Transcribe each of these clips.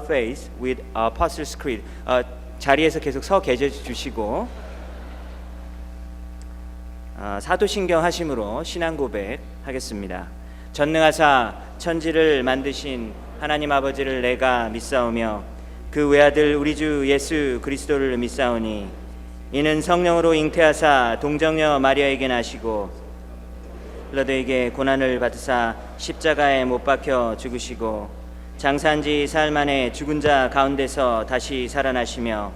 Faith with Apostles' Creed. 자리에서 계속 서 계셔 주시고 사도신경 하심으로 신앙 고백 하겠습니다. 전능하사 천지를 만드신 하나님 아버지를 내가 믿사오며 그 외아들 우리 주 예수 그리스도를 믿사오니 이는 성령으로 잉태하사 동정녀 마리아에게 나시고 빌라도에게 고난을 받으사 십자가에 못 박혀 죽으시고 장사한 지 사흘 만에 죽은 자 가운데서 다시 살아나시며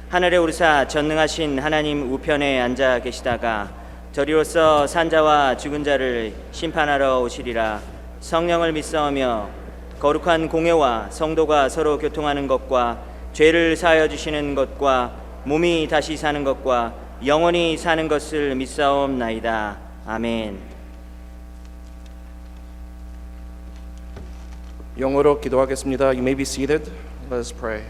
하늘에 오르사 전능하신 하나님 우편에 앉아 계시다가 저리로서 산자와 죽은 자를 심판하러 오시리라. 성령을 믿사오며 거룩한 공회와 성도가 서로 교통하는 것과 죄를 사하여 주시는 것과 몸이 다시 사는 것과 영원히 사는 것을 믿사옵나이다. 아멘. 영어로 기도하겠습니다. You may be seated. Let us pray.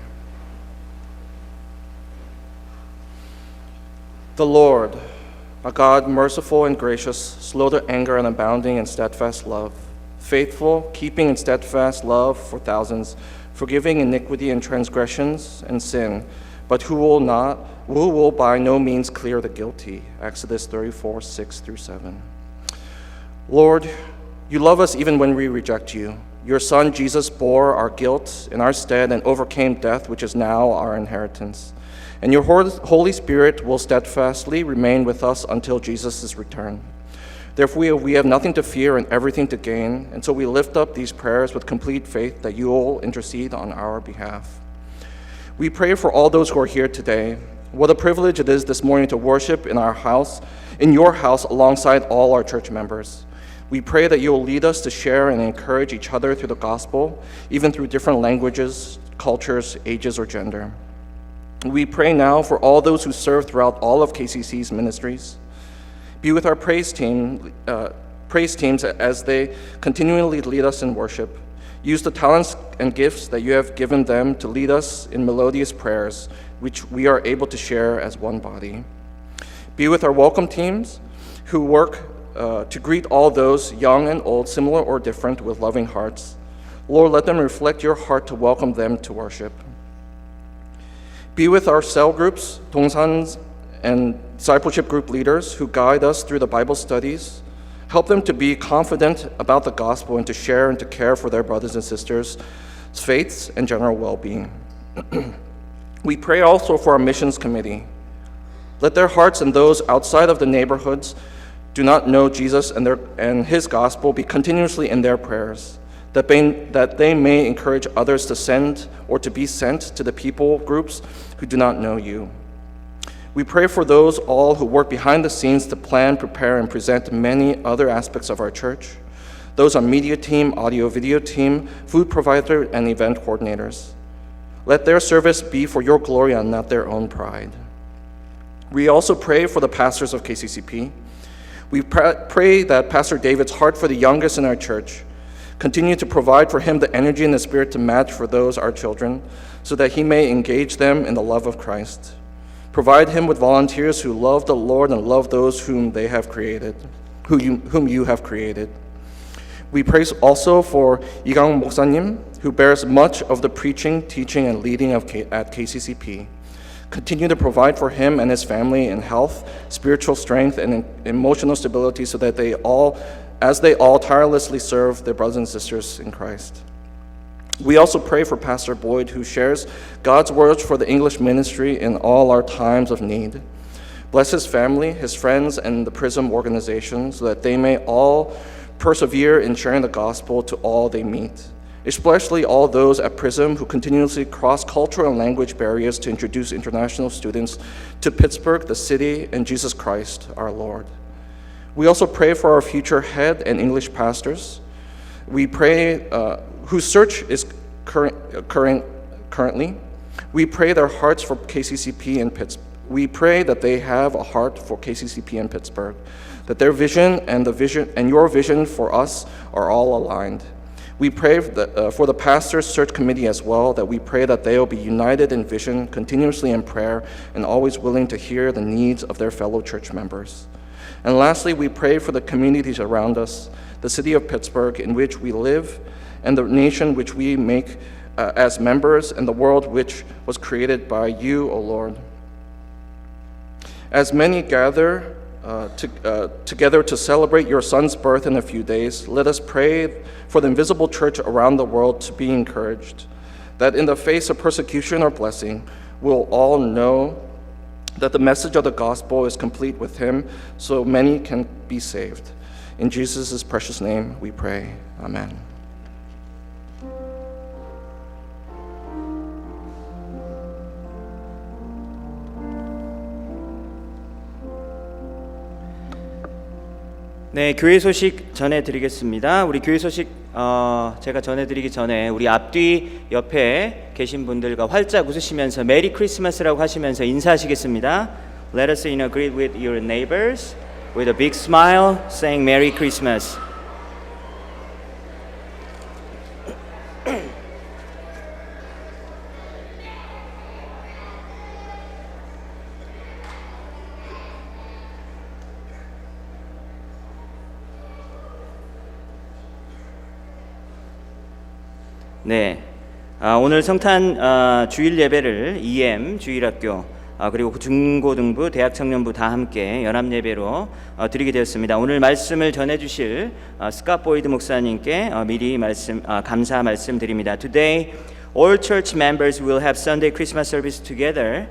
The Lord, a God merciful and gracious, slow to anger and abounding in steadfast love, faithful, keeping in steadfast love for thousands, forgiving iniquity and transgressions and sin, but who will by no means clear the guilty. Exodus 34, 6-7. Lord, you love us even when we reject you. Your Son, Jesus, bore our guilt in our stead and overcame death, which is now our inheritance. And your Holy Spirit will steadfastly remain with us until Jesus' return. Therefore, we have nothing to fear and everything to gain, and so we lift up these prayers with complete faith that you will intercede on our behalf. We pray for all those who are here today. What a privilege it is this morning to worship in your house, alongside all our church members. We pray that you will lead us to share and encourage each other through the gospel, even through different languages, cultures, ages, or gender. We pray now for all those who serve throughout all of KCC's ministries. Be with our praise teams as they continually lead us in worship. Use the talents and gifts that you have given them to lead us in melodious prayers, which we are able to share as one body. Be with our welcome teams who work to greet all those, young and old, similar or different, with loving hearts. Lord, let them reflect your heart to welcome them to worship. Be with our cell groups, Dongsans, and discipleship group leaders who guide us through the Bible studies. Help them to be confident about the gospel and to share and to care for their brothers and sisters' faiths and general well-being. We pray also for our missions committee. Let their hearts and those outside of the neighborhoods do not know Jesus and his gospel be continuously in their prayers, that they may encourage others to send or to be sent to the people groups who do not know you. We pray for those all who work behind the scenes to plan, prepare, and present many other aspects of our church, those on media team, audio-video team, food provider, and event coordinators. Let their service be for your glory and not their own pride. We also pray for the pastors of KCCP. We pray that Pastor David's heart for the youngest in our church continue to provide for him the energy and the spirit to match for those, our children, so that he may engage them in the love of Christ. Provide him with volunteers who love the Lord and love those whom you have created. We pray also for Igang Moksanim, who bears much of the preaching, teaching, and leading at KCCP. Continue to provide for him and his family in health, spiritual strength, and emotional stability so that as they all tirelessly serve their brothers and sisters in Christ. We also pray for Pastor Boyd, who shares God's words for the English ministry in all our times of need. Bless his family, his friends, and the PRISM organization so that they may all persevere in sharing the gospel to all they meet, especially all those at PRISM who continuously cross cultural and language barriers to introduce international students to Pittsburgh, the city, and Jesus Christ, our Lord. We also pray for our future head and English pastors. We pray whose search is currently. We pray their hearts for KCCP in Pittsburgh. We pray that they have a heart for KCCP in Pittsburgh, that their vision and your vision for us are all aligned. We pray for the pastor's search committee as well, that we pray that they will be united in vision, continuously in prayer, and always willing to hear the needs of their fellow church members. And lastly, we pray for the communities around us, the city of Pittsburgh in which we live, and the nation which we make as members in the world which was created by you, O Lord. As many gather together to celebrate your Son's birth in a few days, let us pray for the invisible church around the world to be encouraged, that in the face of persecution or blessing, we'll all know that the message of the gospel is complete with him, so many can be saved. In Jesus' precious name we pray. Amen. 네, 교회 소식 전해드리겠습니다. 우리 교회 소식 제가 전해드리기 전에 우리 앞뒤 옆에 계신 분들과 활짝 웃으시면서 메리 크리스마스라고 하시면서 인사하시겠습니다. Let us agree with your neighbors with a big smile, saying Merry Christmas. 네, 오늘 성탄 주일 예배를 EM 주일학교 그리고 중고등부, 대학청년부 다 함께 연합 예배로 드리게 되었습니다. 오늘 말씀을 전해주실 스캇 보이드 목사님께 미리 감사 말씀드립니다. Today, all church members will have Sunday Christmas service together.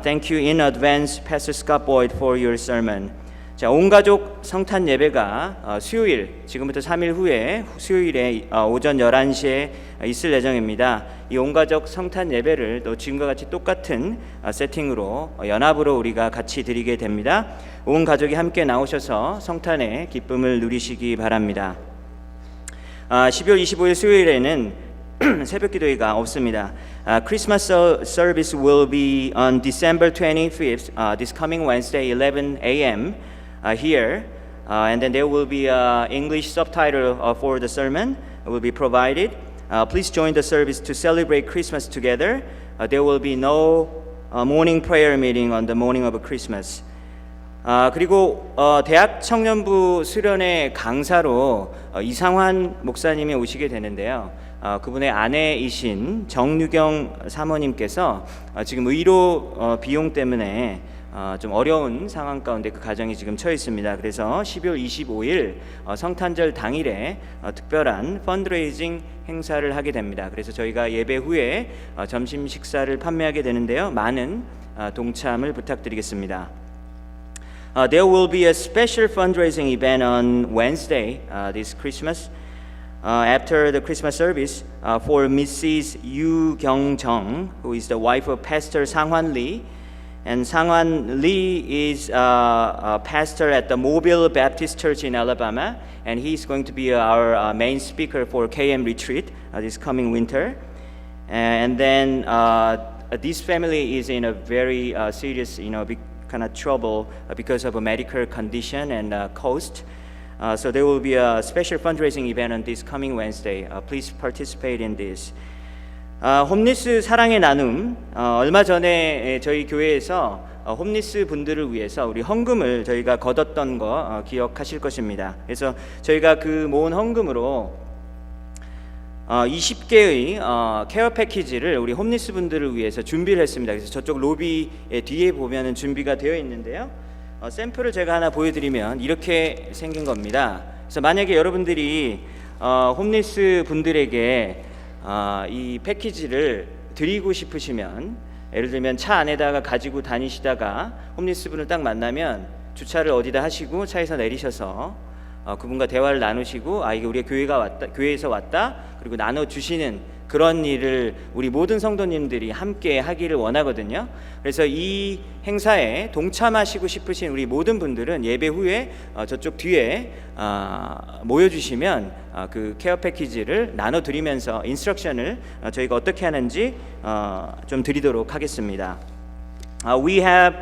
Thank you in advance, Pastor Scott Boyd, for your sermon. 자, 온 가족 성탄 예배가 수요일, 지금부터 3일 후에 수요일에 오전 11시에 있을 예정입니다. 이 온 가족 성탄 예배를 또 지금과 같이 똑같은 세팅으로 연합으로 우리가 같이 드리게 됩니다. 온 가족이 함께 나오셔서 성탄의 기쁨을 누리시기 바랍니다. 12월 25일 수요일에는 새벽 기도회가 없습니다. Christmas service will be on December 25th, this coming Wednesday, 11 a.m. Here, and then there will be English subtitle for the sermon will be provided. Please join the service to celebrate Christmas together. There will be no morning prayer meeting on the morning of Christmas. 그리고 대학 청년부 수련회 강사로 이상환 목사님이 오시게 되는데요. 그분의 아내이신 정유경 사모님께서 지금 의료 비용 때문에 좀 어려운 상황 가운데 그 가정이 지금 처해 있습니다. 그래서 12월 25일 성탄절 당일에 특별한 펀드레이징 행사를 하게 됩니다. 그래서 저희가 예배 후에 점심 식사를 판매하게 되는데요. 많은 동참을 부탁드리겠습니다. There will be a special fundraising event on Wednesday, this Christmas, after the Christmas service, for Mrs. Yu Kyung-jung, who is the wife of Pastor Sang-hwan Lee. And Sang-hwan Lee is a pastor at the Mobile Baptist Church in Alabama, and he's going to be our main speaker for KM retreat this coming winter. And then this family is in a very serious, big kind of trouble because of a medical condition and cost. So there will be a special fundraising event on this coming Wednesday. Please participate in this. 홈리스 사랑의 나눔, 얼마 전에 저희 교회에서 홈리스 분들을 위해서 우리 헌금을 저희가 거뒀던 거 기억하실 것입니다. 그래서 저희가 그 모은 헌금으로 20개의 케어 패키지를 우리 홈리스 분들을 위해서 준비를 했습니다. 그래서 저쪽 로비의 뒤에 보면은 준비가 되어 있는데요. 샘플을 제가 하나 보여드리면 이렇게 생긴 겁니다. 그래서 만약에 여러분들이 홈리스 분들에게 이 패키지를 드리고 싶으시면, 예를 들면 차 안에다가 가지고 다니시다가 홈리스 분을 딱 만나면 주차를 어디다 하시고 차에서 내리셔서 그분과 대화를 나누시고 이게 우리 교회에서 왔다 그리고 나눠주시는 그런 일을 우리 모든 성도님들이 함께 하기를 원하거든요. 그래서 이 행사에 동참하시고 싶으신 우리 모든 분들은 예배 후에 저쪽 뒤에 모여주시면 그 케어 패키지를 나눠드리면서 인스트럭션을 저희가 어떻게 하는지 좀 드리도록 하겠습니다. We have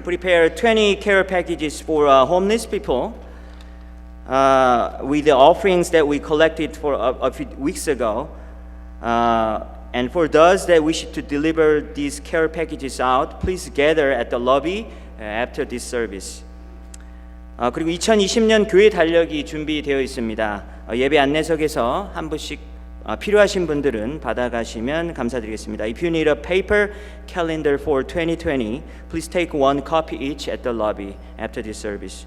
prepared 20 care packages for homeless people with the offerings that we collected for a few weeks ago. And for those that wish to deliver these care packages out, please gather at the lobby after this service. 그리고 2020년 교회 달력이 준비되어 있습니다. 예배 안내석에서 한 분씩 필요하신 분들은 받아가시면 감사드리겠습니다. If you need a paper calendar for 2020, please take one copy each at the lobby after this service.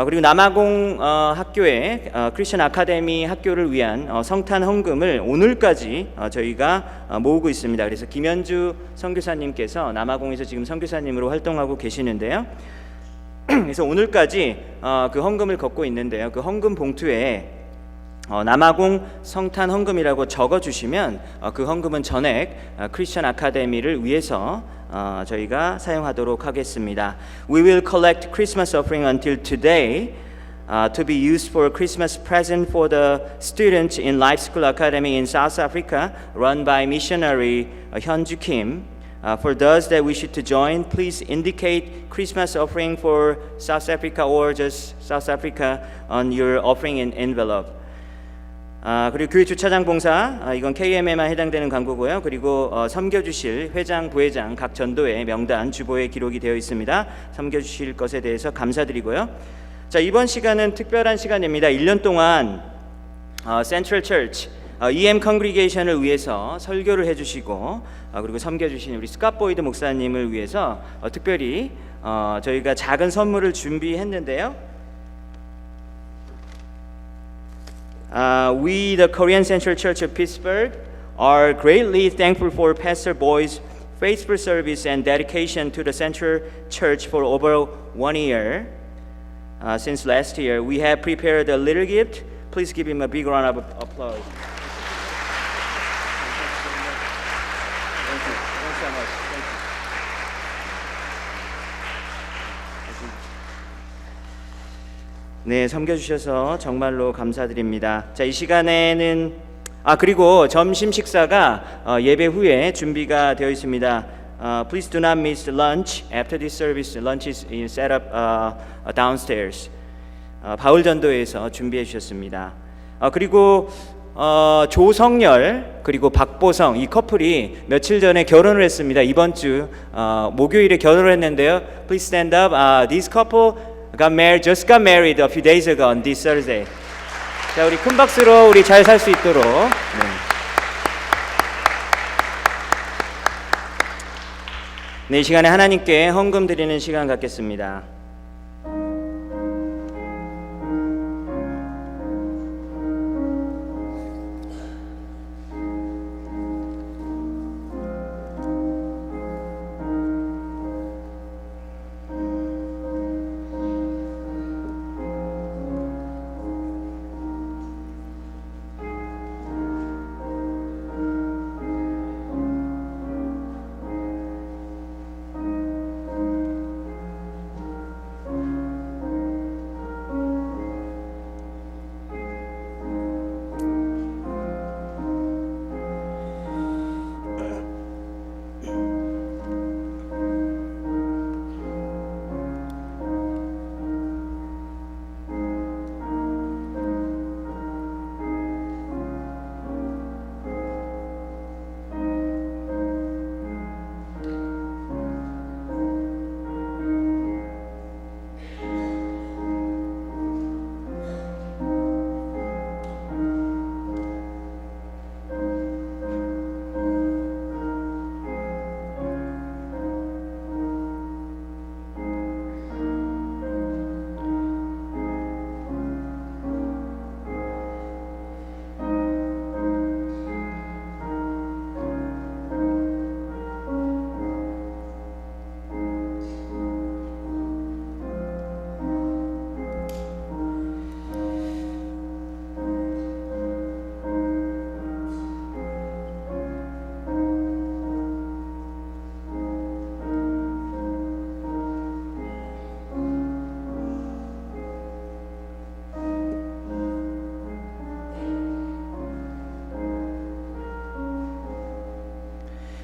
그리고 남아공 학교의 크리스천 아카데미 학교를 위한 성탄 헌금을 오늘까지 저희가 모으고 있습니다. 그래서 김현주 선교사님께서 남아공에서 지금 선교사님으로 활동하고 계시는데요. 그래서 오늘까지 그 헌금을 걷고 있는데요. 그 헌금 봉투에 남아공 성탄 헌금이라고 적어주시면 그 헌금은 전액 크리스천 아카데미를 위해서 저희가 사용하도록 하겠습니다. We will collect Christmas offering until today to be used for Christmas present for the students in Life School Academy in South Africa run by missionary Hyunju Kim. For those that wish to join, please indicate Christmas offering for South Africa or just South Africa on your offering envelope. 그리고 교회 주차장 봉사, 이건 KM에만 해당되는 광고고요. 그리고 섬겨주실 회장, 부회장, 각 전도의 명단 주보에 기록이 되어 있습니다. 섬겨주실 것에 대해서 감사드리고요. 자, 이번 시간은 특별한 시간입니다. 1년 동안 센트럴 처치 EM 컨그리게이션을 위해서 설교를 해주시고 그리고 섬겨주신 우리 스캇 보이드 목사님을 위해서 특별히 저희가 작은 선물을 준비했는데요. We, the Korean Central Church of Pittsburgh, are greatly thankful for Pastor Boy's faithful service and dedication to the Central Church for over 1 year. Since last year, we have prepared a little gift. Please give him a big round of applause. Thank you. Thanks so much. Thank you. 네, 섬겨주셔서 정말로 감사드립니다. 자, 이 시간에는 그리고 점심 식사가 예배 후에 준비가 되어 있습니다. Please do not miss the lunch after this service. Lunch is set up downstairs. 바울 전도에서 준비해 주셨습니다. 그리고 조성열 그리고 박보성 이 커플이 며칠 전에 결혼을 했습니다. 이번 주 목요일에 결혼을 했는데요. Please stand up. This couple just got married a few days ago on this Thursday. 자, 우리 큰 박수로 우리 잘 살 수 있도록. 네, 이 시간에 하나님께 헌금 드리는 시간 갖겠습니다.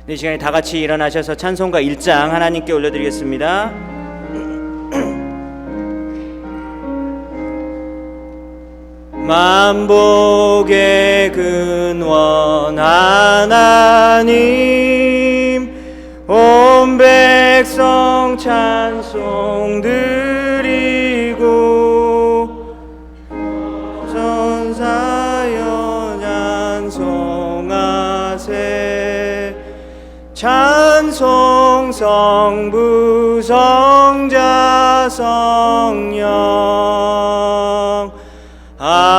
이 시간에 다 같이 일어나셔서 찬송가 1장 하나님께 올려드리겠습니다. 만복의 근원 하나님 온 백성 찬송 드리고 전사연양 찬송 성부 성자 성령 아멘.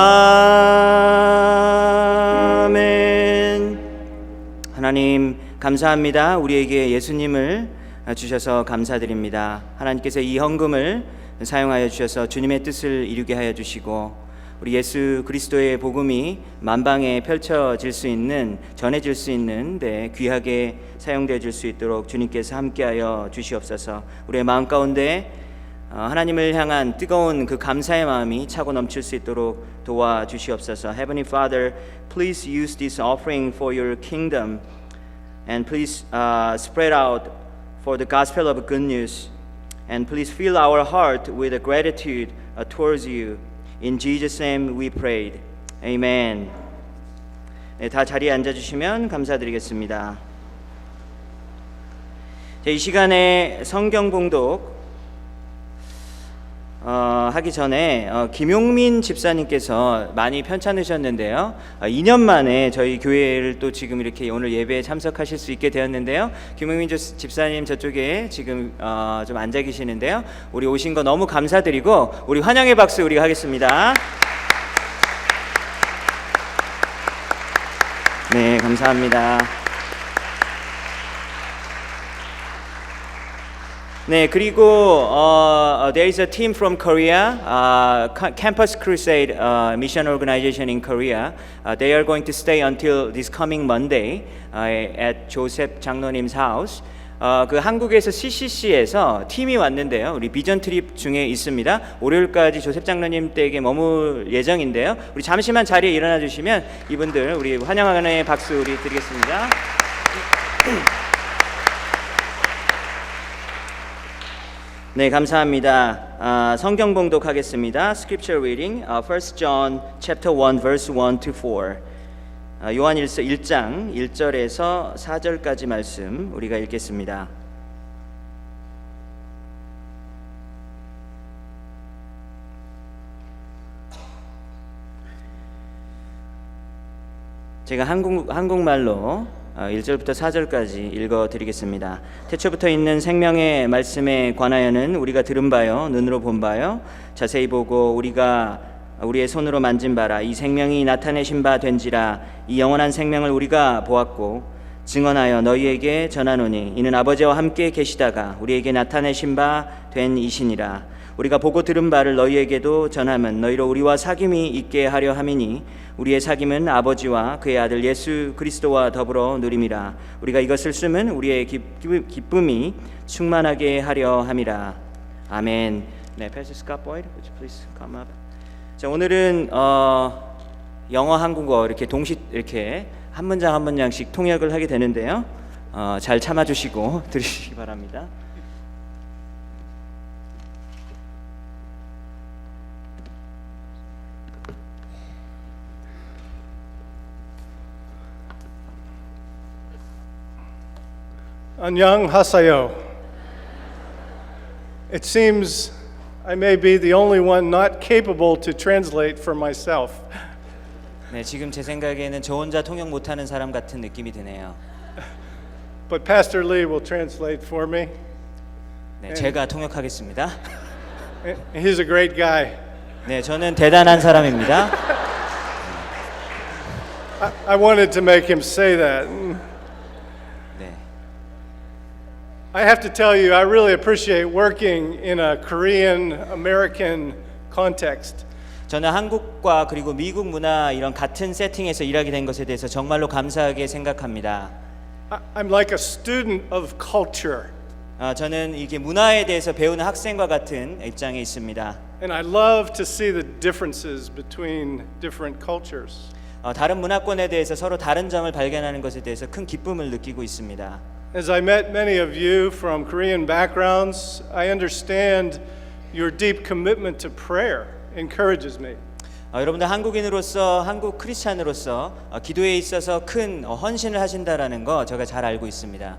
하나님 감사합니다. 우리에게 예수님을 주셔서 감사드립니다. 하나님께서 이 헌금을 사용하여 주셔서 주님의 뜻을 이루게 하여 주시고 우리 예수 그리스도의 복음이 만방에 펼쳐질 수 있는, 전해질 수 있는 데 귀하게 사용되어 줄 수 있도록 주님께서 함께하여 주시옵소서. 우리의 마음 가운데 하나님을 향한 뜨거운 그 감사의 마음이 차고 넘칠 수 있도록 도와주시옵소서. Heavenly Father, please use this offering for your kingdom and please spread out for the gospel of good news and please fill our heart with gratitude towards you. In Jesus' name we prayed. Amen. 네, 다 자리에 앉아주시면 감사드리겠습니다. 이 시간에 성경 봉독 하기 전에 김용민 집사님께서 많이 편찮으셨는데요. 2년 만에 저희 교회를 또 지금 이렇게 오늘 예배에 참석하실 수 있게 되었는데요. 김용민 집사님 저쪽에 지금 좀 앉아 계시는데요. 우리 오신 거 너무 감사드리고 우리 환영의 박수 우리가 하겠습니다. 네, 감사합니다. 네, 그리고 there is a team from Korea, Campus Crusade mission organization in Korea. They are going to stay until this coming Monday at 조셉 장로님's house. 그 한국에서 CCC에서 팀이 왔는데요. 우리 비전 트립 중에 있습니다. 월요일까지 조셉 장로님 댁에 머물 예정인데요. 우리 잠시만 자리에 일어나 주시면 이분들 우리 환영하는 박수 우리 드리겠습니다. 네, 감사합니다. 성경 봉독하겠습니다. Scripture reading, 1 John chapter 1 verse 1 to 4. 요한일서 1장 1절에서 4절까지 말씀 우리가 읽겠습니다. 제가 한국말로 1절부터 4절까지 읽어드리겠습니다. 태초부터 있는 생명의 말씀에 관하여는 우리가 들은 바요 눈으로 본 바요 자세히 보고 우리의 손으로 만진 바라 이 생명이 나타내신 바 된지라 이 영원한 생명을 우리가 보았고 증언하여 너희에게 전하노니 이는 아버지와 함께 계시다가 우리에게 나타내신 바 된 이시니라. 우리가 보고 들은 바를 너희에게도 전함은 너희로 우리와 사귐이 있게 하려 함이니 우리의 사귐은 아버지와 그의 아들 예수 그리스도와 더불어 누림이라. 우리가 이것을 쓰면 우리의 기쁨이 충만하게 하려 함이라. 아멘. 네, Pastor Scott Boyd, would you please come up? 자, 오늘은 영어, 한국어 이렇게 동시 이렇게 한 문장 한 문장씩 통역을 하게 되는데요. 잘 참아주시고 들으시기 바랍니다. 안녕하세요. It seems I may be the only one not capable to translate for myself. 네, 지금 제 생각에는 저 혼자 통역 못하는 사람 같은 느낌이 드네요. But Pastor Lee will translate for me. 네, 제가 통역하겠습니다. He's a great guy. 네, 저는 대단한 사람입니다. I wanted to make him say that. 네. I have to tell you, I really appreciate working in a Korean American context. 저는 한국과 그리고 미국 문화 이런 같은 세팅에서 일하게 된 것에 대해서 정말로 감사하게 생각합니다. I'm like a student of culture. 저는 이게 문화에 대해서 배우는 학생과 같은 입장에 있습니다. And I love to see the differences between different cultures. 다른 문화권에 대해서 서로 다른 점을 발견하는 것에 대해서 큰 기쁨을 느끼고 있습니다. As I met many of you from Korean backgrounds, I understand your deep commitment to prayer encourages me. 여러분들 한국인으로서 한국 크리스찬으로서 기도에 있어서 큰 헌신을 하신다라는 거 제가 잘 알고 있습니다.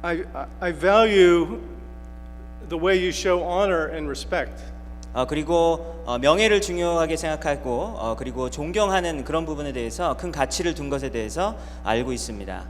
I value the way you show honor and respect. 그리고 명예를 중요하게 생각하고 그리고 존경하는 그런 부분에 대해서 큰 가치를 둔 것에 대해서 알고 있습니다.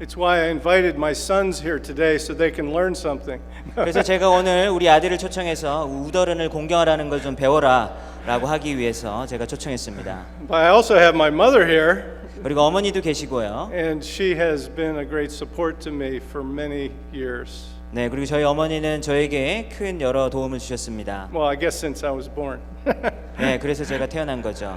It's why I invited my sons here today so they can learn something. 그래서 제가 오늘 우리 아들을 초청해서 우더른을 공경하라는 걸 좀 배워라라고 하기 위해서 제가 초청했습니다. But I also have my mother here, 그리고 어머니도 계시고요. and she has been a great support to me for many years. 네, 그리고 저희 어머니는 저에게 큰 여러 도움을 주셨습니다. Well, I guess since I was born. 네, 그래서 제가 태어난 거죠.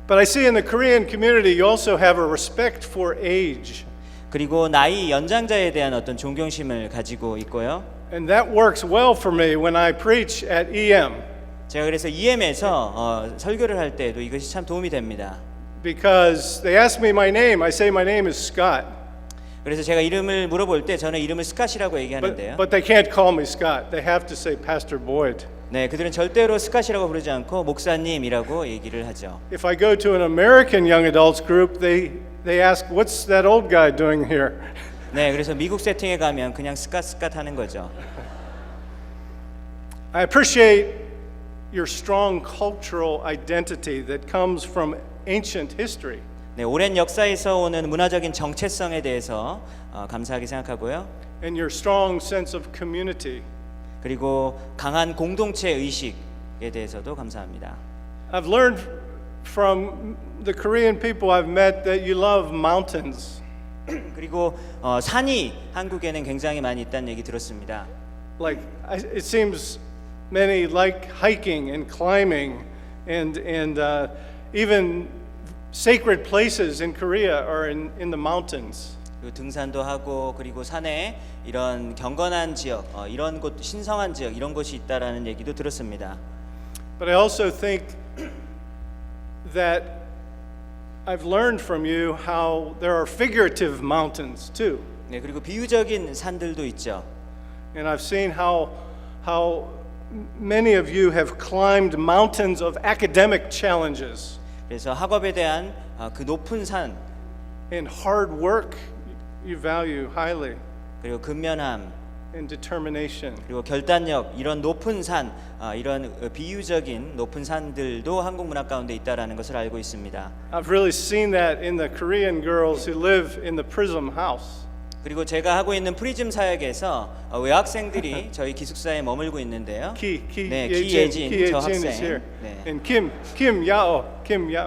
But I see in the Korean community you also have a respect for age. 그리고 나이 연장자에 대한 어떤 존경심을 가지고 있고요. And that works well for me when I preach at EM. 제가 그래서 EM에서 설교를 할 때도 이것이 참 도움이 됩니다. Because they ask me my name, I say my name is Scott. 그래서 제가 이름을 물어볼 때 저는 이름을 스캇이라고 얘기하는데요. But they can't call me Scott. They have to say Pastor Boyd. 네, 그들은 절대로 스캇이라고 부르지 않고 목사님이라고 얘기를 하죠. If I go to an American young adults group, they ask, "What's that old guy doing here?" 네, 그래서 미국 세팅에 가면 그냥 스캇 하는 거죠. I appreciate your strong cultural identity that comes from ancient history. 네, 오랜 역사에서 오는 문화적인 정체성에 대해서 감사하게 생각하고요. And your strong sense of community. 그리고 강한 공동체 의식에 대해서도 감사합니다. I've learned from the Korean people I've met that you love mountains. 그리고 산이 한국에는 굉장히 많이 있다는 얘기 들었습니다. Like it seems many like hiking and climbing and even sacred places in Korea are in the mountains. 그리고 등산도 하고 그리고 산에 이런 경건한 지역, 이런 곳 신성한 지역 이런 곳이 있다라는 얘기도 들었습니다. But I also think that I've learned from you how there are figurative mountains too. 네, 그리고 비유적인 산들도 있죠. And I've seen how many of you have climbed mountains of academic challenges. 그래서 학업에 대한 그 높은 산 And hard work you value highly. 그리고 근면함 And determination. 그리고 결단력 이런 높은 산 이런 비유적인 높은 산들도 한국 문화 가운데 있다라는 것을 알고 있습니다. I've really seen that in the Korean girls who live in the Prism house. 그리고 제가 하고 있는 프리즘 사역에서 외학생들이 저희 기숙사에 머물고 있는데요. 네, 기예진 저 is 학생. here. 네. And Kim Yao.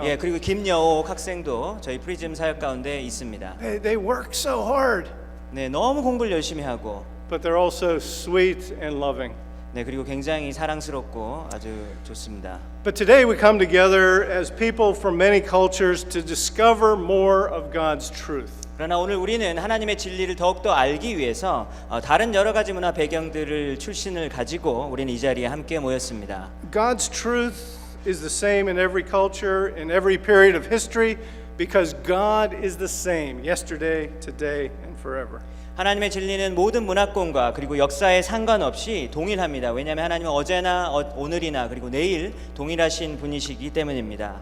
예, 그리고 김여옥 학생도 저희 프리즘 사역 가운데 있습니다. They work so hard, 네, 너무 공부를 열심히 하고, but they're also sweet and loving. 네, 그리고 굉장히 사랑스럽고 아주 좋습니다. But today we come together as people from many cultures to discover more of God's truth. 그러나 오늘 우리는 하나님의 진리를 더욱더 알기 위해서 다른 여러 가지 문화 배경들을 출신을 가지고 우리는 이 자리에 함께 모였습니다. God's truth is the same in every culture, in every period of history, because God is the same yesterday, today, and forever. 하나님의 진리는 모든 문화권과 그리고 역사에 상관없이 동일합니다. 왜냐하면 하나님은 어제나 오늘이나 그리고 내일 동일하신 분이시기 때문입니다.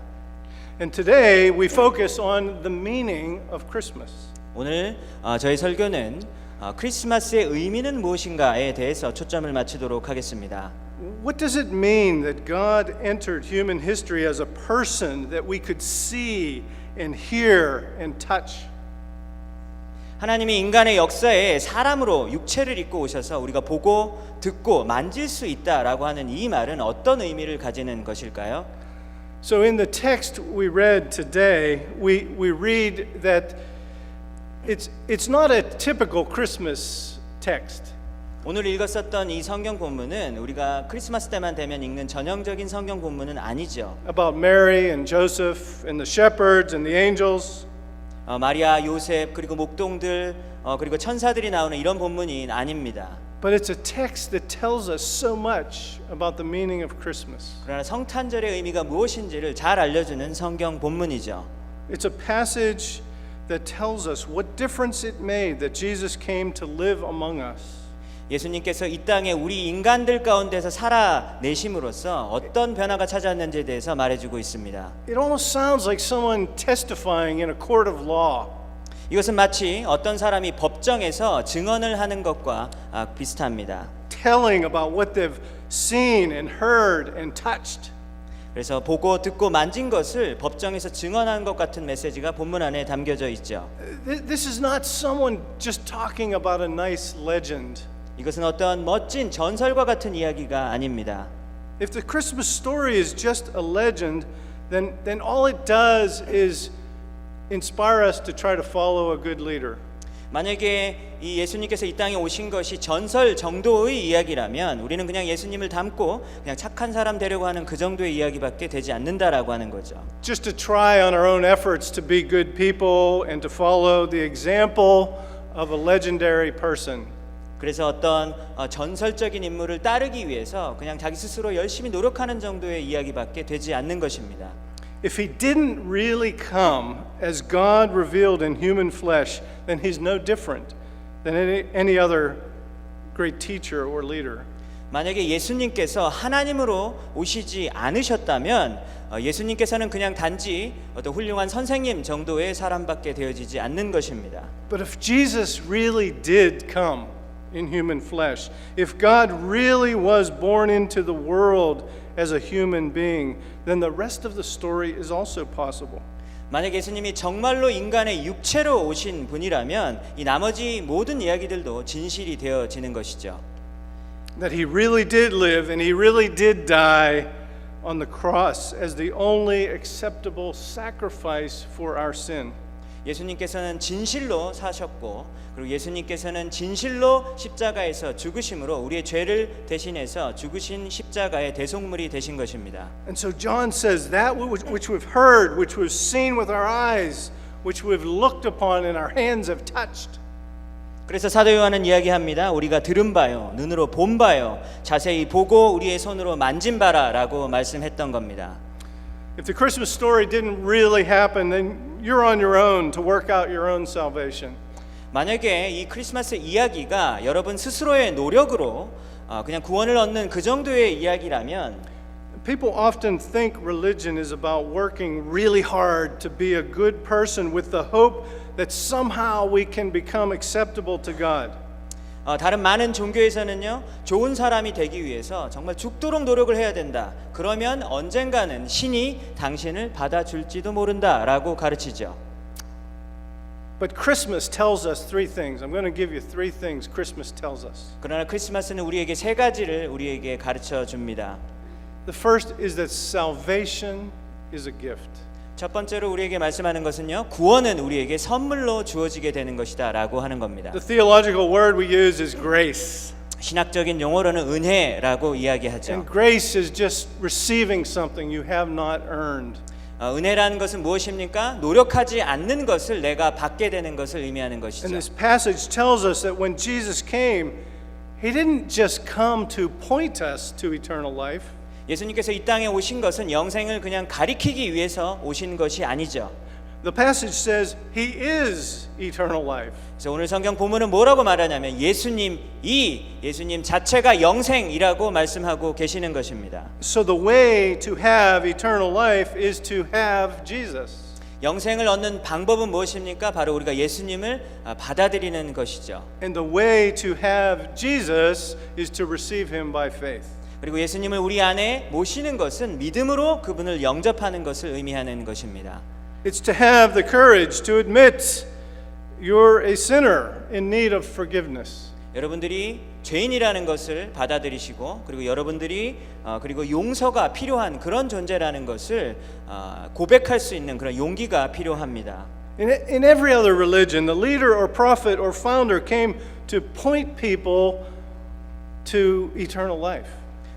And today we focus on the meaning of Christmas. 오늘 저희 설교는 크리스마스의 의미는 무엇인가에 대해서 초점을 맞추도록 하겠습니다. What does it mean that God entered human history as a person that we could see and hear and touch? 하나님이 인간의 역사에 사람으로 육체를 입고 오셔서 우리가 보고 듣고 만질 수 있다라고 하는 이 말은 어떤 의미를 가지는 것일까요? So in the text we read today, we read that it's not a typical Christmas text. 오늘 읽었었던 이 성경 본문은 우리가 크리스마스 때만 되면 읽는 전형적인 성경 본문은 아니죠. About Mary and Joseph and the shepherds and the angels. 마리아, 요셉 그리고 목동들 그리고 천사들이 나오는 이런 본문이 아닙니다. But it's a text that tells us so much about the meaning of Christmas. 그러나 성탄절의 의미가 무엇인지를 잘 알려주는 성경 본문이죠. It's a passage that tells us what difference it made that Jesus came to live among us. 예수님께서 이 땅에 우리 인간들 가운데서 살아내심으로써 어떤 변화가 찾아왔는지에 대해서 말해주고 있습니다. It almost sounds like someone testifying in a court of law. 이것은 마치 어떤 사람이 법정에서 증언을 하는 것과 비슷합니다. Telling about what they've seen and heard and touched. 그래서 보고 듣고 만진 것을 법정에서 증언한 것 같은 메시지가 본문 안에 담겨져 있죠. This is not someone just talking about a nice legend. 이것은 어떤 멋진 전설과 같은 이야기가 아닙니다. If the Christmas story is just a legend, then all it does is inspire us to try to follow a good leader. 만약에 이 예수님께서 이 땅에 오신 것이 전설 정도의 이야기라면 우리는 그냥 예수님을 닮고 그냥 착한 사람 되려고 하는 그 정도의 이야기밖에 되지 않는다라고 하는 거죠. Just to try on our own efforts to be good people and to follow the example of a legendary person. 그래서 어떤 전설적인 인물을 따르기 위해서 그냥 자기 스스로 열심히 노력하는 정도의 이야기밖에 되지 않는 것입니다. If he didn't really come as God revealed in human flesh, then he's no different than any other great teacher or leader. 만약에 예수님께서 하나님으로 오시지 않으셨다면 예수님께서는 그냥 단지 어떤 훌륭한 선생님 정도의 사람밖에 되어지지 않는 것입니다. But if Jesus really did come in human flesh, if God really was born into the world as a human being, then the rest of the story is also possible. 만약 예수님이 정말로 인간의 육체로 오신 분이라면 이 나머지 모든 이야기들도 진실이 되어지는 것이죠. That he really did live and he really did die on the cross as the only acceptable sacrifice for our sin. 예수님께서는 진실로 사셨고 그리고 예수님께서는 진실로 십자가에서 죽으심으로 우리의 죄를 대신해서 죽으신 십자가의 대속물이 되신 것입니다. And so John says that which we've heard, which we've seen with our eyes, which we've looked upon and our hands have touched. 그래서 사도 요한은 이야기합니다. 우리가 들은 바요, 눈으로 본 바요, 자세히 보고 우리의 손으로 만진 바라라고 말씀했던 겁니다. If the Christmas story didn't really happen, then you're on your own to work out your own salvation. 만약에 이 크리스마스 이야기가 여러분 스스로의 노력으로 그냥 구원을 얻는 그 정도의 이야기라면 People often think religion is about working really hard to be a good person with the hope that somehow we can become acceptable to God. 다른 많은 종교에서는요, 좋은 사람이 되기 위해서 정말 죽도록 노력을 해야 된다. 그러면 언젠가는 신이 당신을 받아줄지도 모른다라고 가르치죠. But Christmas tells us three things. I'm going to give you three things Christmas tells us. 그러나 크리스마스는 우리에게 세 가지를 우리에게 가르쳐 줍니다. The first is that salvation is a gift. 첫 번째로 우리에게 말씀하는 것은요, 구원은 우리에게 선물로 주어지게 되는 것이다라고 하는 겁니다. The theological word we use is grace. 신학적인 용어로는 은혜라고 이야기하죠. And grace is just receiving something you have not earned. 은혜라는 것은 무엇입니까? 노력하지 않는 것을 내가 받게 되는 것을 의미하는 것이죠. And this passage tells us that when Jesus came, he didn't just come to point us to eternal life. 예수님께서 이 땅에 오신 것은 영생을 그냥 가리키기 위해서 오신 것이 아니죠. The passage says he is eternal life. 그래서 오늘 성경 본문은 뭐라고 말하냐면 예수님 자체가 영생이라고 말씀하고 계시는 것입니다. So the way to have eternal life is to have Jesus. 영생을 얻는 방법은 무엇입니까? 바로 우리가 예수님을 받아들이는 것이죠. And the way to have Jesus is to receive him by faith. 그리고 예수님을 우리 안에 모시는 것은 믿음으로 그분을 영접하는 것을 의미하는 것입니다. It's to have the courage to admit you're a sinner in need of forgiveness. 여러분들이 죄인이라는 것을 받아들이시고 그리고 여러분들이 그리고 용서가 필요한 그런 존재라는 것을 고백할 수 있는 그런 용기가 필요합니다. In every other religion, the leader or prophet or founder came to point people to eternal life.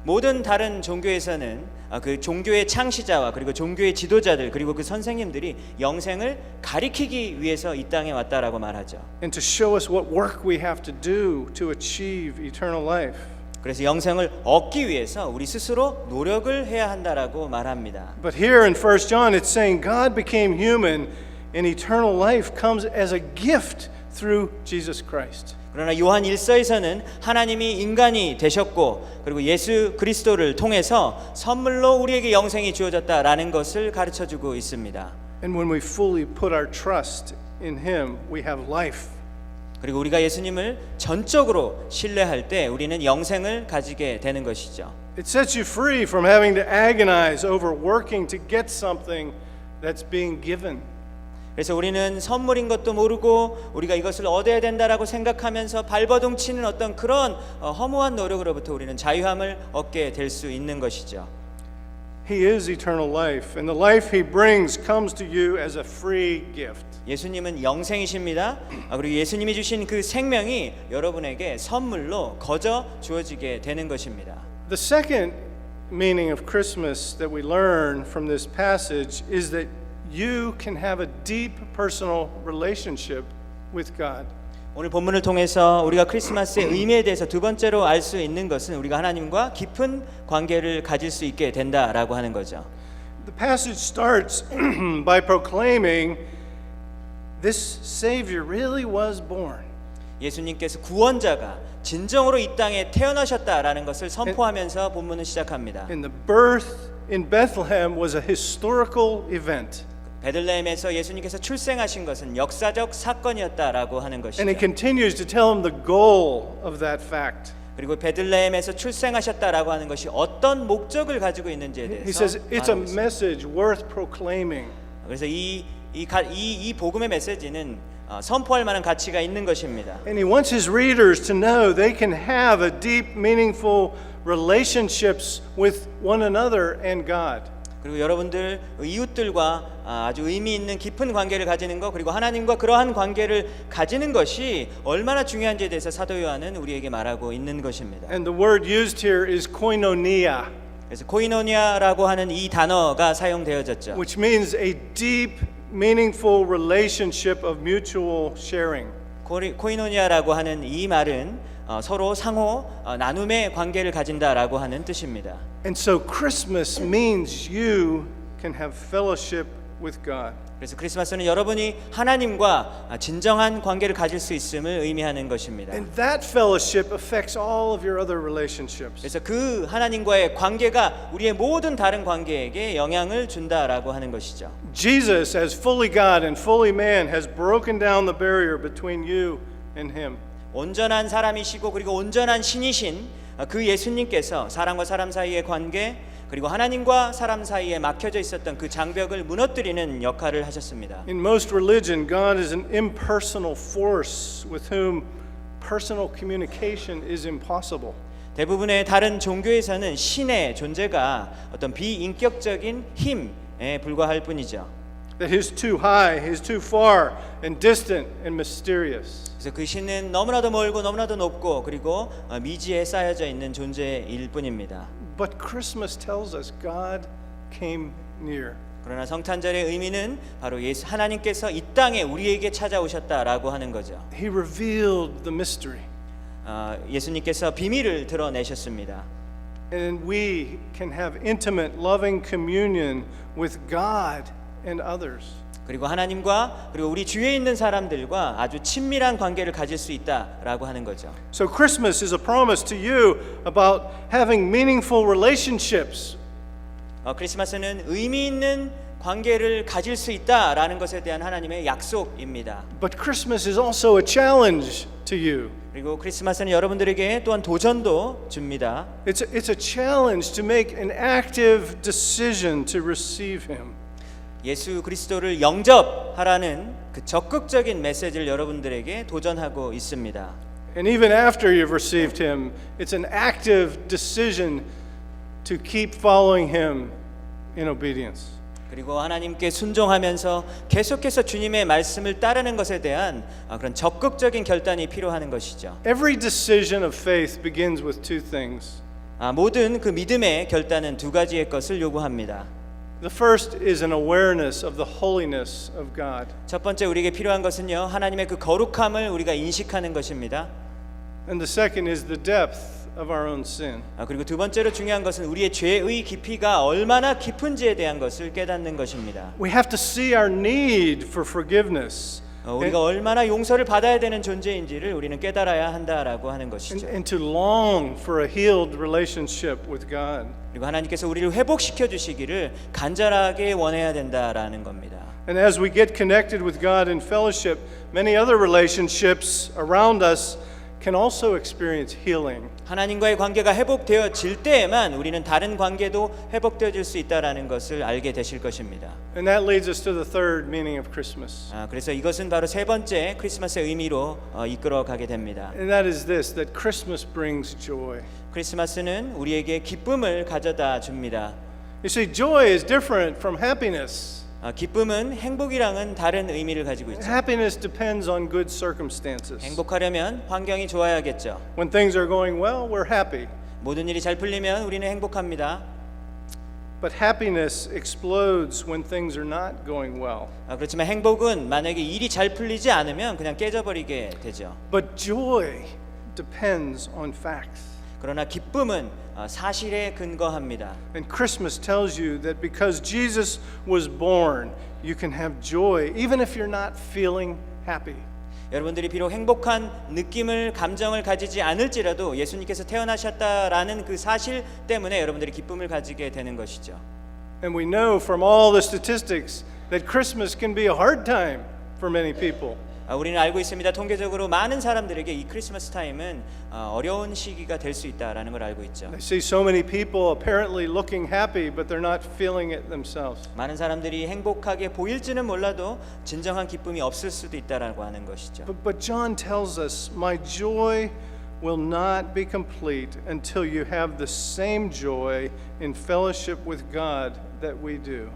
모든 다른 종교에서는 그 종교의 창시자와 그리고 종교의 지도자들 그리고 그 선생님들이 영생을 가리키기 위해서 이 땅에 왔다라고 말하죠. And to show us what work we have to do to achieve eternal life. 그래서 영생을 얻기 위해서 우리 스스로 노력을 해야 한다라고 말합니다. But here in 1 John it's saying God became human and eternal life comes as a gift through Jesus Christ. 그러나 요한 1서에서는 하나님이 인간이 되셨고 그리고 예수 그리스도를 통해서 선물로 우리에게 영생이 주어졌다라는 것을 가르쳐주고 있습니다. And when we fully put our trust in him, we have life. 그리고 우리가 예수님을 전적으로 신뢰할 때 우리는 영생을 가지게 되는 것이죠. It sets you free from having to agonize over working to get something that's being given. 그래서 우리는 선물인 것도 모르고 우리가 이것을 얻어야 된다라고 생각하면서 발버둥 치는 어떤 그런 허무한 노력으로부터 우리는 자유함을 얻게 될 수 있는 것이죠. He is eternal life, and the life He brings comes to you as a free gift. 예수님은 영생이십니다. 그리고 예수님이 주신 그 생명이 여러분에게 선물로 거저 주어지게 되는 것입니다. The second meaning of Christmas that we learn from this passage is that you can have a deep personal relationship with God. 오늘 본문을 통해서 우리가 크리스마스의 의미에 대해서 두 번째로 알 수 있는 것은 우리가 하나님과 깊은 관계를 가질 수 있게 된다라고 하는 거죠. The passage starts by proclaiming this Savior really was born. 예수님께서 구원자가 진정으로 이 땅에 태어나셨다라는 것을 선포하면서 본문을 시작합니다. And the birth in Bethlehem was a historical event. 베들레헴에서 예수님께서 출생하신 것은 역사적 사건이었다라고 하는 것이죠. And it continues to tell him the goal of that fact. 그리고 베들레헴에서 출생하셨다라고 하는 것이 어떤 목적을 가지고 있는지에 He 대해서 says it's a 말하고 있습니다. message worth proclaiming. 그래서 이 복음의 메시지는 선포할 만한 가치가 있는 것입니다. And he wants his readers to know they can have a deep, meaningful relationships with one another and God. 그리고 여러분들 이웃들과 아주 의미 있는 깊은 관계를 가지는 것, 그리고 하나님과 그러한 관계를 가지는 것이 얼마나 중요한지에 대해서 사도 요한은 우리에게 말하고 있는 것입니다. And the word used here is koinonia, 그래서 코이노니아라고 하는 이 단어가 사용되어졌죠. which means a deep, meaningful relationship of mutual sharing. 코이노니아라고 하는 이 말은 서로 상호 나눔의 관계를 가진다라고 하는 뜻입니다. And so Christmas means you can have fellowship with God. 그래서 크리스마스는 여러분이 하나님과 진정한 관계를 가질 수 있음을 의미하는 것입니다. And that fellowship affects all of your other relationships. 그래서 그 하나님과의 관계가 우리의 모든 다른 관계에게 영향을 준다라고 하는 것이죠. Jesus, as fully God and fully man, has broken down the barrier between you and Him. 온전한 사람이시고 그리고 온전한 신이신 그 예수님께서 사람과 사람 사이의 관계, 그리고 하나님과 사람 사이에 막혀져 있었던 그 장벽을 무너뜨리는 역할을 하셨습니다. In most religion, God is an impersonal force with whom personal communication is impossible. 대부분의 다른 종교에서는 신의 존재가 어떤 비인격적인 힘에 불과할 뿐이죠. That He's too high, He's too far, and distant and mysterious. 그래서 그 신은 너무나도 멀고 너무나도 높고 그리고 미지에 쌓여져 있는 존재일 뿐입니다. But Christmas tells us God came near. 그러나 성탄절의 의미는 바로 하나님께서 이 땅에 우리에게 찾아오셨다라고 하는 거죠. He revealed the mystery. 예수님께서 비밀을 드러내셨습니다. And we can have intimate, loving communion with God and others. 그리고 하나님과 그리고 우리 주위에 있는 사람들과 아주 친밀한 관계를 가질 수 있다라고 하는 거죠. So Christmas is a promise to you about having meaningful relationships. 크리스마스는 의미 있는 관계를 가질 수 있다라는 것에 대한 하나님의 약속입니다. But Christmas is also a challenge to you. 그리고 크리스마스는 여러분들에게 또한 도전도 줍니다. It's a challenge to make an active decision to receive Him. 예수 그리스도를 영접하라는 그 적극적인 메시지를 여러분들에게 도전하고 있습니다. And even after you've received Him, it's an active decision to keep following Him in obedience. 그리고 하나님께 순종하면서 계속해서 주님의 말씀을 따르는 것에 대한 그런 적극적인 결단이 필요한 것이죠. Every decision of faith begins with two things. 모든 그 믿음의 결단은 두 가지의 것을 요구합니다. The first is an awareness of the holiness of God. 첫 번째 우리에게 필요한 것은요, 하나님의 그 거룩함을 우리가 인식하는 것입니다. And the second is the depth of our own sin. 그리고 두 번째로 중요한 것은 우리의 죄의 깊이가 얼마나 깊은지에 대한 것을 깨닫는 것입니다. We have to see our need for forgiveness. 우리가 얼마나 용서를 받아야 되는 존재인지를 우리는 깨달아야 한다라고 하는 것이죠. And to long for a healed relationship with God. 그리고 하나님께서 우리를 회복시켜 주시기를 간절하게 원해야 된다라는 겁니다. And as we get connected with God in fellowship, many other relationships around us can also experience healing. 하나님과의 관계가 회복되어질 때에만 우리는 다른 관계도 회복되어질 수 있다라는 것을 알게 되실 것입니다. And that leads us to the third meaning of Christmas. 그래서 이것은 바로 세 번째 크리스마스의 의미로 이끌어가게 됩니다. And that is this, that Christmas brings joy. 크리스마스는 우리에게 기쁨을 가져다 줍니다. You see, joy is different from happiness. 기쁨은 행복이랑은 다른 의미를 가지고 있죠. Happiness depends on good circumstances. 행복하려면 환경이 좋아야겠죠. When things are going well, we're happy. 모든 일이 잘 풀리면 우리는 행복합니다. But happiness explodes when things are not going well. 그렇지만 행복은 만약에 일이 잘 풀리지 않으면 그냥 깨져버리게 되죠. But joy depends on facts. 그러나 기쁨은 사실에 근거합니다. And Christmas tells you that because Jesus was born, you can have joy even if you're not feeling happy. 여러분들이 비록 행복한 느낌을 감정을 가지지 않을지라도 예수님께서 태어나셨다라는 그 사실 때문에 여러분들이 기쁨을 가지게 되는 것이죠. And we know from all the statistics that Christmas can be a hard time for many people. 우리는 알고 있습니다. 통계적으로 많은 사람들에게 이 크리스마스 타임은 어려운 시기가 될 수 있다라는 걸 알고 있죠. I see so many people apparently looking happy, but they're not feeling it themselves. 많은 사람들이 행복하게 보일지는 몰라도 진정한 기쁨이 없을 수도 있다라고 하는 것이죠. But John tells us, my joy will not be complete until you have the same joy in fellowship with God that we do.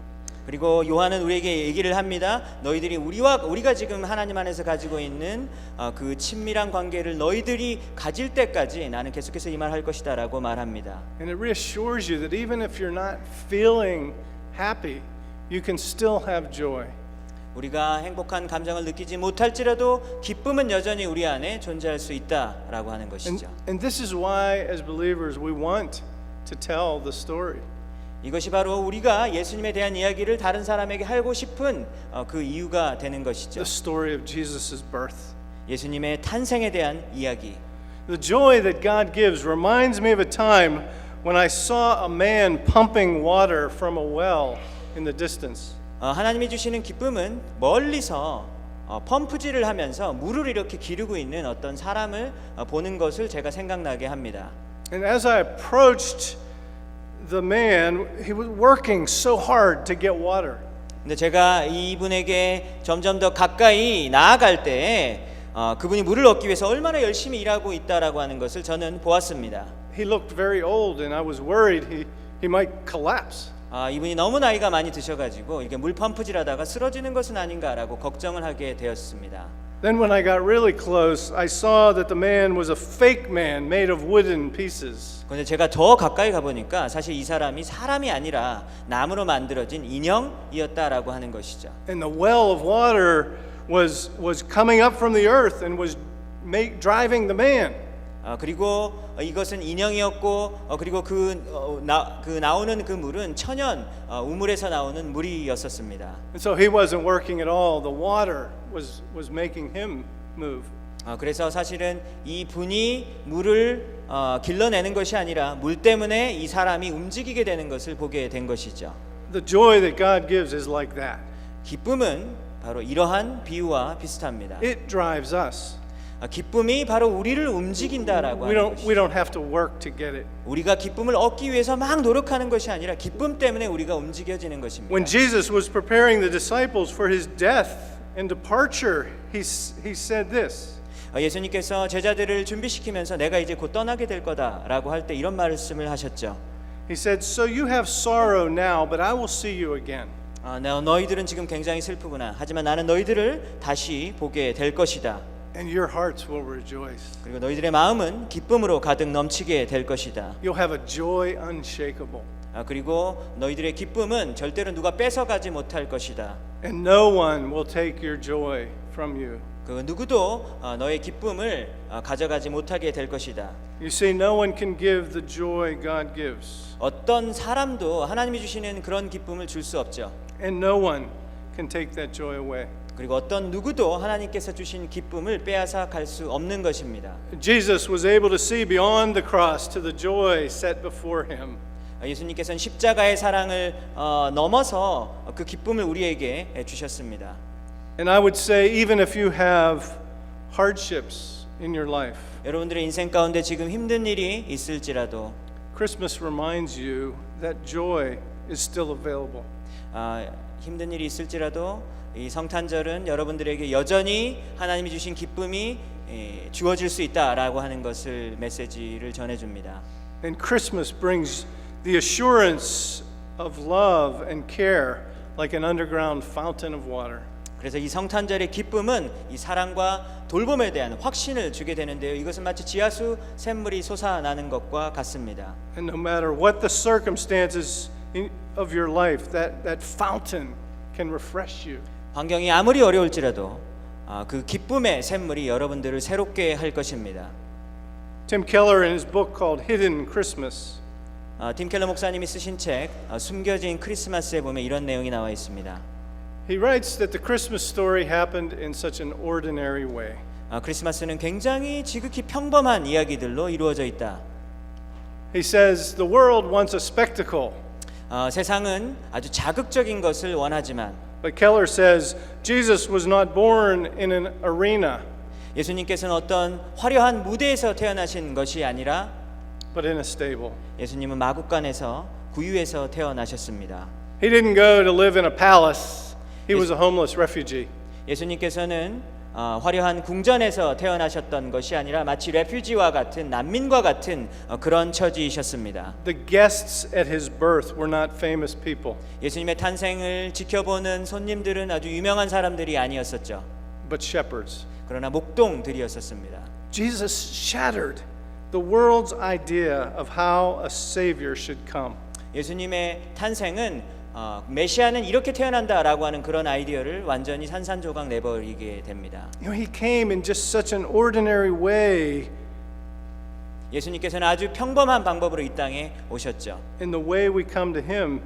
그리고 요한은 우리에게 얘기를 합니다. 너희들이 우리가 지금 하나님 안에서 가지고 있는 그 친밀한 관계를 너희들이 가질 때까지 나는 계속해서 이 말 할 것이다라고 말합니다. And it reassures you that even if you're not feeling happy, you can still have joy. 우리가 행복한 감정을 느끼지 못할지라도 기쁨은 여전히 우리 안에 존재할 수 있다라고 하는 것이죠. And this is why, as believers, we want to tell the story. 이것이 바로 우리가 예수님에 대한 이야기를 다른 사람에게 하고 싶은 그 이유가 되는 것이죠. The story of Jesus' birth. 예수님의 탄생에 대한 이야기. The joy that God gives reminds me of a time when I saw a man pumping water from a well in the distance. 하나님이 주시는 기쁨은 멀리서 펌프질을 하면서 물을 이렇게 기르고 있는 어떤 사람을 보는 것을 제가 생각나게 합니다. And as I approached the man, he was working so hard to get water. 근데 제가 이분에게 점점 더 가까이 나아갈 때 그분이 물을 얻기 위해서 얼마나 열심히 일하고 있다라고 하는 것을 저는 보았습니다. He looked very old, and I was worried he might collapse. 이분이 너무 나이가 많이 드셔가지고 이게 물 펌프질하다가 쓰러지는 것은 아닌가라고 걱정을 하게 되었습니다. Then when I got really close, I saw that the man was a fake man made of wooden pieces. 근데 제가 더 가까이 가보니까 사실 이 사람이 사람이 아니라 나무로 만들어진 인형이었다라고 하는 것이죠. And the well of water was coming up from the earth and was driving the man. 그리고 이것은 인형이었고 그리고 나오는 그 물은 천연 우물에서 나오는 물이었었습니다. And so he wasn't working at all. The water was making him move. 그래서 사실은 이 분이 물을 길러내는 것이 아니라 물 때문에 이 사람이 움직이게 되는 것을 보게 된 것이죠. The joy that God gives is like that. 기쁨은 바로 이러한 비유와 비슷합니다. It drives us. 기쁨이 바로 우리를 움직인다라고 하는 것이죠. We don't have to work to get it. 우리가 기쁨을 얻기 위해서 막 노력하는 것이 아니라 기쁨 때문에 우리가 움직여지는 것입니다. When Jesus was preparing the disciples for his death and departure, he said this. 예수님께서 제자들을 준비시키면서 내가 이제 곧 떠나게 될 거다라고 할 때 이런 말씀을 하셨죠. He said, "So you have sorrow now, but I will see you again." 너희들은 지금 굉장히 슬프구나. 하지만 나는 너희들을 다시 보게 될 것이다. And your hearts will rejoice. 그리고 너희들의 마음은 기쁨으로 가득 넘치게 될 것이다. You'll have a joy unshakable. 그리고 너희들의 기쁨은 절대로 누가 뺏어가지 못할 것이다. And no one will take your joy from you. 그 누구도 너의 기쁨을 가져가지 못하게 될 것이다. You see, no one can give the joy God gives. 어떤 사람도 하나님이 주시는 그런 기쁨을 줄 수 없죠. And no one can take that joy away. 그리고 어떤 누구도 하나님께서 주신 기쁨을 빼앗아 갈 수 없는 것입니다. Jesus was able to see beyond the cross to the joy set before him. 예수님께서는 십자가의 사랑을 넘어서 그 기쁨을 우리에게 주셨습니다. And I would say, even if you have hardships in your life, 여러분들의 인생 가운데 지금 힘든 일이 있을지라도 Christmas reminds you that joy is still available. 힘든 일이 있을지라도 이 성탄절은 여러분들에게 여전히 하나님이 주신 기쁨이 주어질 수 있다라고 하는 것을 메시지를 전해줍니다. And Christmas brings the assurance of love and care like an underground fountain of water. 그래서 이 성탄절의 기쁨은 이 사랑과 돌봄에 대한 확신을 주게 되는데요. 이것은 마치 지하수 샘물이 솟아나는 것과 같습니다. And no matter what the circumstances of your life, that fountain can refresh you. 환경이 아무리 어려울지라도 그 기쁨의 샘물이 여러분들을 새롭게 할 것입니다. Tim Keller in his book called Hidden Christmas 팀 켈러 목사님이 쓰신 책 숨겨진 크리스마스에 보면 이런 내용이 나와 있습니다. he writes that the Christmas story happened in such an ordinary way. 크리스마스는 굉장히 지극히 평범한 이야기들로 이루어져 있다. He says the world wants a spectacle, 세상은 아주 자극적인 것을 원하지만 but Keller says Jesus was not born in an arena, 예수님께서는 어떤 화려한 무대에서 태어나신 것이 아니라 but in a stable. 예수님은 마구간에서 구유에서 태어나셨습니다. He didn't go to live in a palace. He was a homeless refugee. 예수님께서는 화려한 궁전에서 태어나셨던 것이 아니라 마치 레퓨지와 같은 난민과 같은 그런 처지이셨습니다. The guests at his birth were not famous people, 예수님의 탄생을 지켜보는 손님들은 아주 유명한 사람들이 아니었었죠. but shepherds. 그러나 목동들이었었습니다. Jesus shattered the world's idea of how a savior should come. 예수님의 탄생은 메시아는 이렇게 태어난다라고 하는 그런 아이디어를 완전히 산산조각 내버리게 됩니다. You know, he came in just such an ordinary way, 예수님께서는 아주 평범한 방법으로 이 땅에 오셨죠. and the way we come to him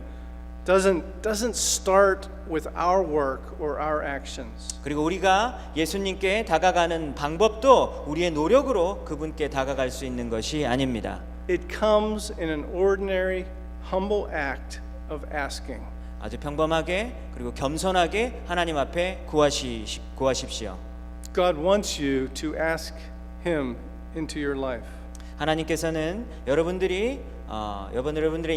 doesn't start with our work or our actions. 그리고 우리가 예수님께 다가가는 방법도 우리의 노력으로 그분께 다가갈 수 있는 것이 아닙니다. It comes in an ordinary, humble act of asking. 아주 평범하게 그리고 겸손하게 하나님 앞에 구하십시오. God wants you to ask him into your life. 하나님께서는 여러분들의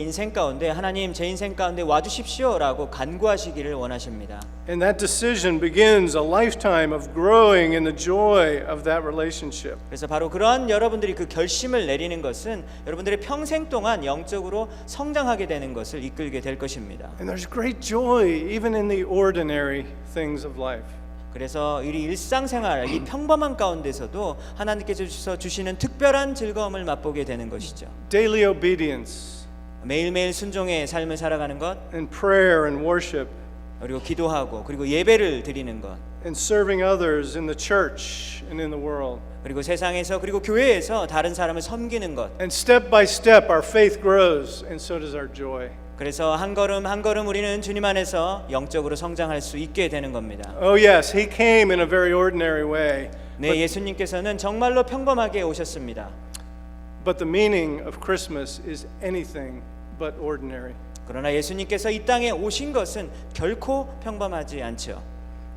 인생 가운데 하나님 제 인생 가운데 와주십시오라고 간구하시기를 원하십니다. And that decision begins a lifetime of growing in the joy of that relationship. 그래서 바로 그러한 여러분들이 그 결심을 내리는 것은 여러분들의 평생 동안 영적으로 성장하게 되는 것을 이끌게 될 것입니다. And there's great joy even in the ordinary things of life. 그래서 우리 일상생활, 이 평범한 가운데서도 하나님께서 주시는 특별한 즐거움을 맛보게 되는 것이죠. Daily obedience 매일매일 순종의 삶을 살아가는 것, and prayer and worship 그리고 기도하고 그리고 예배를 드리는 것, and serving others in the church and in the world. 그리고 세상에서 그리고 교회에서 다른 사람을 섬기는 것. And step by step our faith grows and so does our joy. 그래서 한 걸음 한 걸음 우리는 주님 안에서 영적으로 성장할 수 있게 되는 겁니다. Oh yes, he came in a very ordinary way. 네, 예수님께서는 정말로 평범하게 오셨습니다. But the meaning of Christmas is anything but ordinary. 그러나 예수님께서 이 땅에 오신 것은 결코 평범하지 않죠.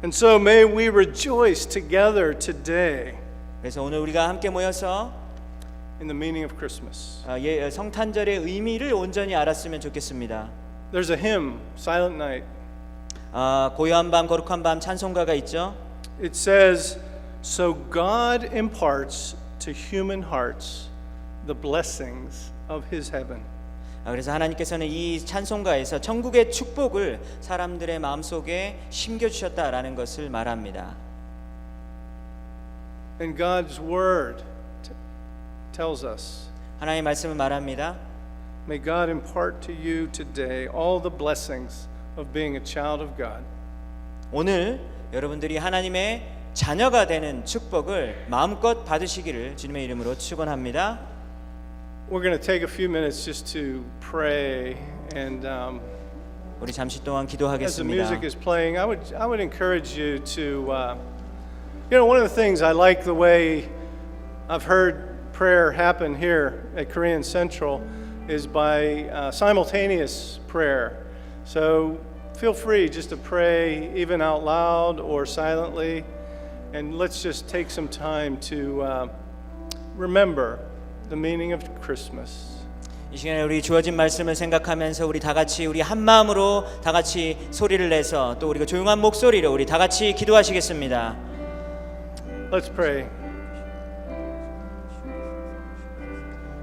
And so may we rejoice together today 그래서 오늘 우리가 함께 모여서 in the meaning of Christmas. 성탄절의 의미를 온전히 알았으면 좋겠습니다. There's a hymn, Silent Night. 고요한 밤 거룩한 밤 찬송가가 있죠. It says, "So God imparts to human hearts the blessings of his heaven." 그래서 하나님께서는 이 찬송가에서 천국의 축복을 사람들의 마음속에 심겨 주셨다라는 것을 말합니다. And God's word tells us, 하나님의 말씀을 말합니다. may God impart to you today all the blessings of being a child of God. 오늘 여러분들이 하나님의 자녀가 되는 축복을 마음껏 받으시기를 주님의 이름으로 축원합니다. We're going to take a few minutes just to pray, and 우리 잠시 동안 as the 기도하겠습니다. music is playing, I would encourage you to, one of the things I like the way I've heard prayer happen here at Korean Central is by simultaneous prayer. So feel free just to pray even out loud or silently. And let's just take some time to remember the meaning of Christmas. 이 시간에 우리 주어진 말씀을 생각하면서 우리 다 같이 우리 한 마음으로 다 같이 소리를 내서 또 우리가 조용한 목소리로 우리 다 같이 기도하시겠습니다. Let's pray.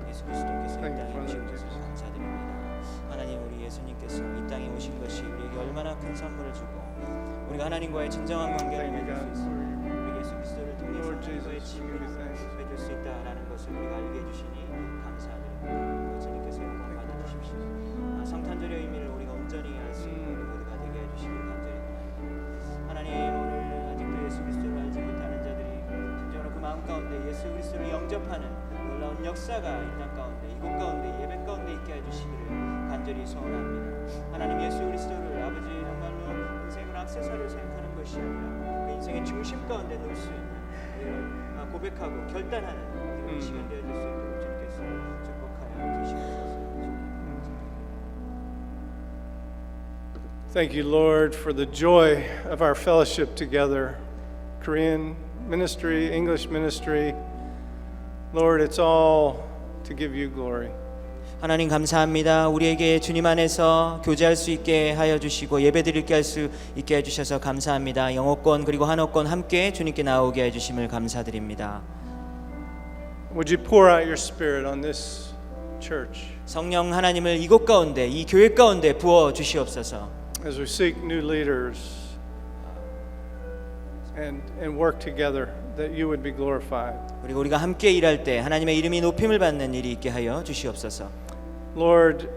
예수 그리스도께서 이 땅에 오신 것을 감사드립니다. 하나님, 우리 예수님께서 이 땅에 오신 것이 우리에게 얼마나 큰 선물을 주고 우리가 하나님과의 진정한 관계를 맺을 수 있어 우리 예수 그리스도를 통해서 하나님과의 친밀한 관계를 맺을 수 있다라는 것을 우리가 알게 해주시니 감사드립니다. 예수님께서 영광 받아주십시오. 성탄절의 의미를 우리가 온전히 알 수 있는 우리 모두가 되게 해주시길 간절히 구합니다. 하나님, 오늘 아직도 예수 그리스도를 알지 못하는 자들이 진정으로 그 마음 가운데 예수 그리스도를 영접하는 놀라운 역사가 이 땅 가운데, 이곳 가운데, 예배 가운데 있게 해주시기를 간절히 소원합니다. 하나님, 예수 그리스도를 아버지 정말로 인생을 액세서리로 생각하는 것이 아니라 그 인생의 중심 가운데 놓을 수 있는 우리를 고백하고 결단하는 그런 시간 되어줄 수 있도록 주님께서 축복하여 주시옵소서. Thank you, Lord, for the joy of our fellowship together. Korean ministry, English ministry. Lord, it's all to give you glory. 하나님 감사합니다. 우리에게 주님 안에서 교제할 수 있게 하여 주시고 예배드리게 할 수 있게 해 주셔서 감사합니다. 영어권 그리고 한어권 함께 주님께 나오게 해 주심을 감사드립니다. Would you pour out your spirit on this church 성령 하나님을 이곳 가운데, 이 교회 가운데 부어 주시옵소서. as we seek new leaders and work together, that you would be glorified. 그리고 우리가 함께 일할 때 하나님의 이름이 높임을 받는 일이 있게 하여 주시옵소서. Lord,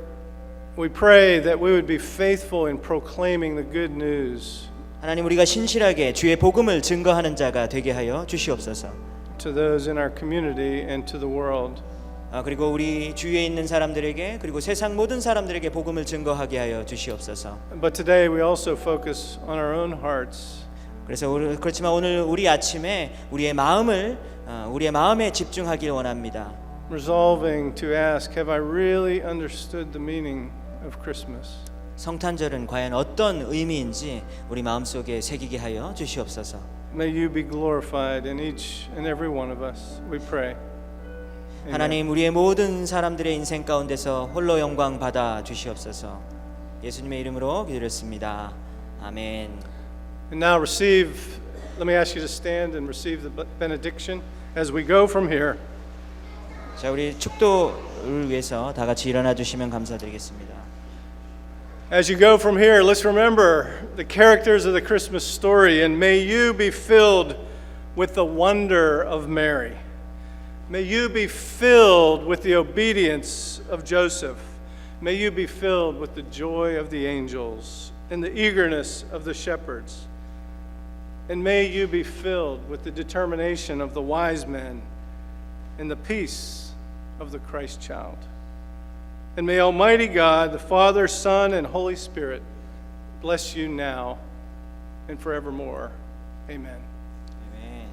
we pray that we would be faithful in proclaiming the good news 하나님, 우리가 신실하게 주의 복음을 증거하는 자가 되게 하여 주시옵소서. to those in our community and to the world. 그리고 우리 주위에 있는 사람들에게 그리고 세상 모든 사람들에게 복음을 증거하게 하여 주시옵소서. But today we also focus on our own hearts. 그래서 그렇지만 오늘 우리 아침에 우리의 마음에 집중하길 원합니다. Resolving to ask, have I really understood the meaning of Christmas? 성탄절은 과연 어떤 의미인지 우리 마음속에 새기게 하여 주시옵소서. May you be glorified in each and every one of us, we pray. Amen. 하나님, 우리의 모든 사람들의 인생 가운데서 홀로 영광 받아 주시옵소서. 예수님의 이름으로 기도했습니다. 아멘. And now let me ask you to stand and receive the benediction as we go from here. 자, 우리 축도를 위해서 다 같이 일어나 주시면 감사드리겠습니다. As you go from here, let's remember the characters of the Christmas story, and may you be filled with the wonder of Mary. May you be filled with the obedience of Joseph. May you be filled with the joy of the angels and the eagerness of the shepherds. And may you be filled with the determination of the wise men and the peace of the Christ child. And may Almighty God, the Father, Son, and Holy Spirit bless you now and forevermore. Amen. 아멘.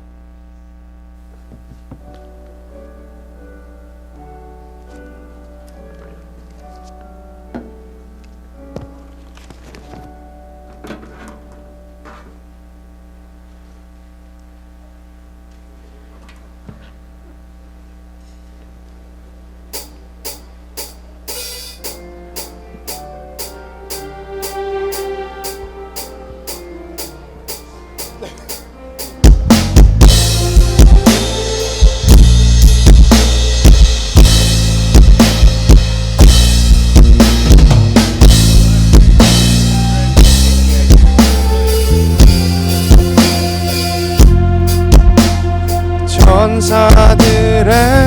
천사들의